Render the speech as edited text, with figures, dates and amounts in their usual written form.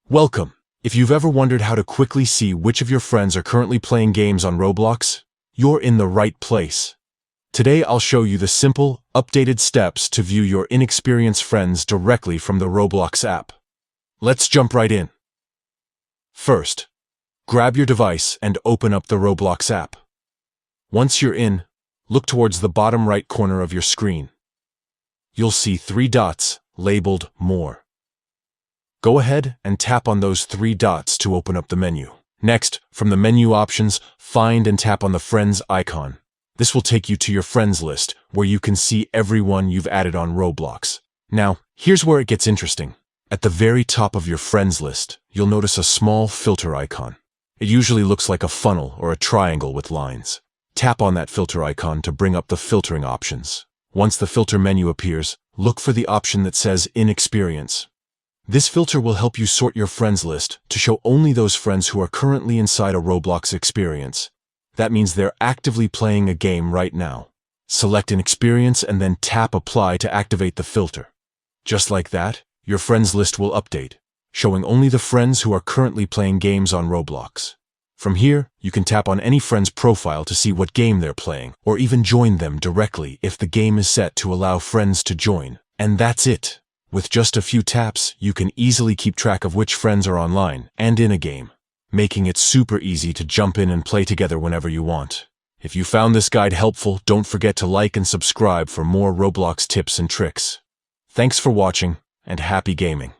Welcome! If you've ever wondered how to quickly see which of your friends are currently playing games on Roblox, you're in the right place. Today I'll show you the simple, updated steps to view your inexperienced friends directly from the Roblox app. Let's jump right in. First, grab your device and open up the Roblox app. Once you're in, look towards the bottom right corner of your screen. You'll see 3 dots labeled More. Go ahead and tap on those 3 dots to open up the menu. Next, from the menu options, find and tap on the Friends icon. This will take you to your friends list, where you can see everyone you've added on Roblox. Now, here's where it gets interesting. At the very top of your friends list, you'll notice a small filter icon. It usually looks like a funnel or a triangle with lines. Tap on that filter icon to bring up the filtering options. Once the filter menu appears, look for the option that says Inexperience. This filter will help you sort your friends list to show only those friends who are currently inside a Roblox experience. That means they're actively playing a game right now. Select an experience and then tap Apply to activate the filter. Just like that, your friends list will update, showing only the friends who are currently playing games on Roblox. From here, you can tap on any friend's profile to see what game they're playing, or even join them directly if the game is set to allow friends to join. And that's it. With just a few taps, you can easily keep track of which friends are online and in a game, making it super easy to jump in and play together whenever you want. If you found this guide helpful, don't forget to like and subscribe for more Roblox tips and tricks. Thanks for watching, and happy gaming!